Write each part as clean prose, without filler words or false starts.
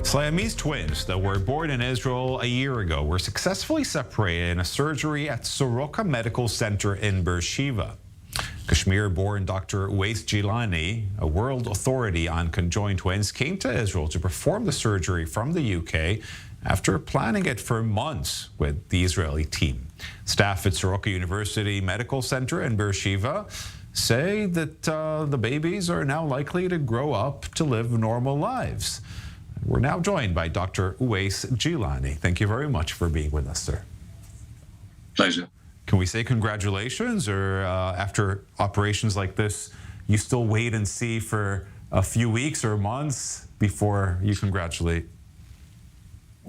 Siamese twins that were born in Israel a year ago were successfully separated in a surgery at Soroka Medical Center in Beersheba. Kashmir-born Dr. Uwais Gilani, a world authority on conjoined twins, came to Israel to perform the surgery from the UK after planning it for months with the Israeli team. Staff at Soroka University Medical Center in Beersheba say that the babies are now likely to grow up to live normal lives. We're now joined by Dr. Uwais Gilani. Thank you very much for being with us, sir. Pleasure. Can we say congratulations, or after operations like this, you still wait and see for a few weeks or months before you congratulate?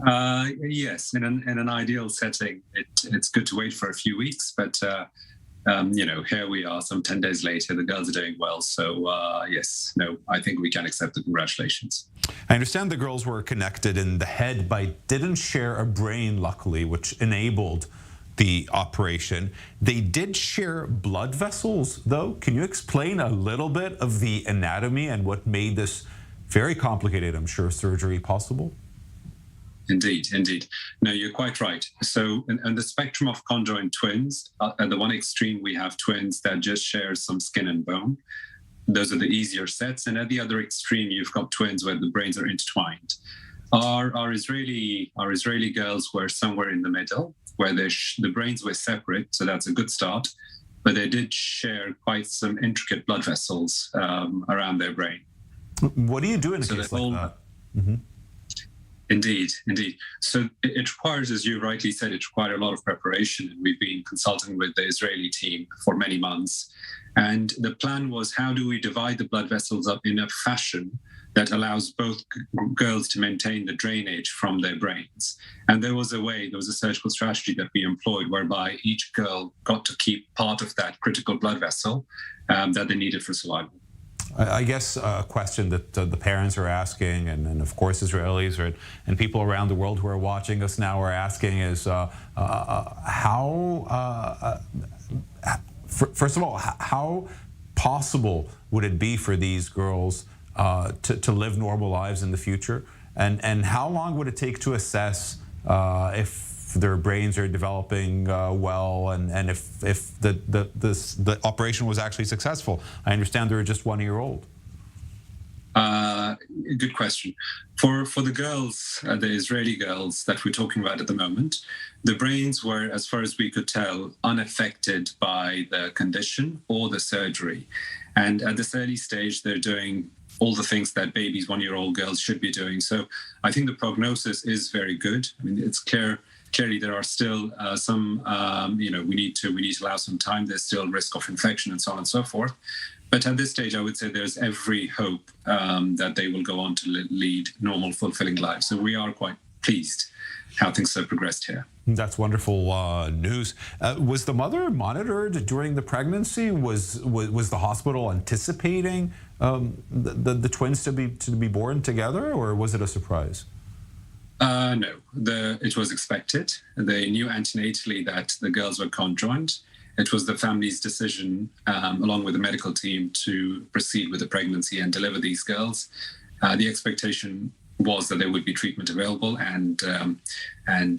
Yes, in an ideal setting, it's good to wait for a few weeks, but here we are, some 10 days later, the girls are doing well. So yes, no, I think we can accept the congratulations. I understand the girls were connected in the head, but didn't share a brain, luckily, which enabled the operation. They did share blood vessels, though. Can you explain a little bit of the anatomy and what made this very complicated, I'm sure, surgery possible? Indeed, indeed. No, you're quite right. So in the spectrum of conjoined twins, at the one extreme, we have twins that just share some skin and bone. Those are the easier sets. And at the other extreme, you've got twins where the brains are intertwined. Our Israeli girls were somewhere in the middle, where the brains were separate, so that's a good start. But they did share quite some intricate blood vessels around their brain. What do you do in a case like that? Mm-hmm. Indeed, indeed. So it requires, as you rightly said, it required a lot of preparation. And we've been consulting with the Israeli team for many months. And the plan was, how do we divide the blood vessels up in a fashion that allows both girls to maintain the drainage from their brains? And there was a surgical strategy that we employed whereby each girl got to keep part of that critical blood vessel that they needed for survival. I guess a question that the parents are asking, and of course Israelis and people around the world who are watching us now are asking is first of all, how possible would it be for these girls to live normal lives in the future? And how long would it take to assess if their brains are developing well, and if the operation was actually successful? I understand they're just 1 year old. Good question. For the girls, the Israeli girls that we're talking about at the moment, the brains were, as far as we could tell, unaffected by the condition or the surgery. And at this early stage, they're doing all the things that babies, 1 year old girls should be doing. So I think the prognosis is very good. I mean, it's clearly there are still some, we need to allow some time. There's still risk of infection and so on and so forth. But at this stage, I would say there's every hope that they will go on to lead normal, fulfilling lives. So we are quite pleased how things have progressed here. That's wonderful news. Was the mother monitored during the pregnancy? Was the hospital anticipating the twins to be born together, or was it a surprise? No, it was expected. They knew antenatally that the girls were conjoined. It was the family's decision, along with the medical team, to proceed with the pregnancy and deliver these girls. The expectation was that there would be treatment available, and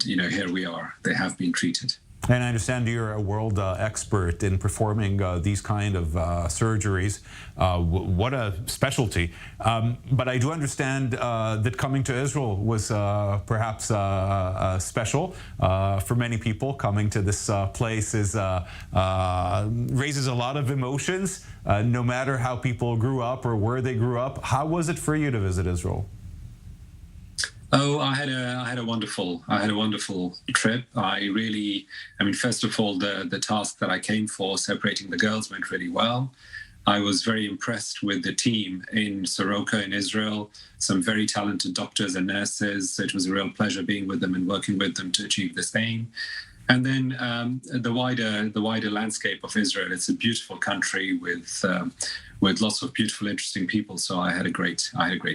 here we are. They have been treated. And I understand you're a world expert in performing these kind of surgeries. What a specialty. But I do understand that coming to Israel was perhaps special for many people. Coming to this place raises a lot of emotions, no matter how people grew up or where they grew up. How was it for you to visit Israel? Oh, I had a wonderful trip. First of all, the task that I came for, separating the girls, went really well. I was very impressed with the team in Soroka in Israel, some very talented doctors and nurses. So it was a real pleasure being with them and working with them to achieve this aim. And then the wider landscape of Israel. It's a beautiful country with lots of beautiful, interesting people. So I had a great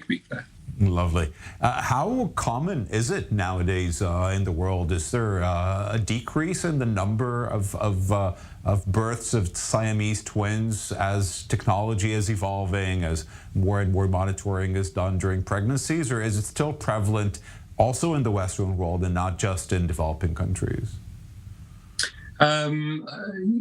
week there. Lovely. How common is it nowadays in the world? Is there a decrease in the number of births of Siamese twins as technology is evolving, as more and more monitoring is done during pregnancies, or is it still prevalent also in the Western world and not just in developing countries?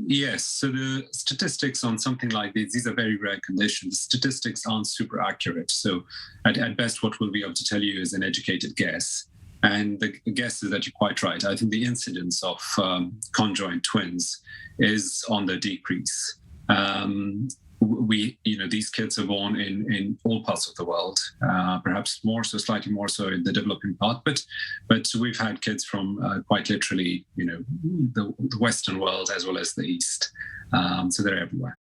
Yes, so the statistics on something like these are very rare conditions. The statistics aren't super accurate. So at best, what we'll be able to tell you is an educated guess. And the guess is that you're quite right. I think the incidence of conjoined twins is on the decrease. These kids are born in all parts of the world, perhaps more so, slightly more so in the developing part, but we've had kids from quite literally, the Western world as well as the East. So they're everywhere.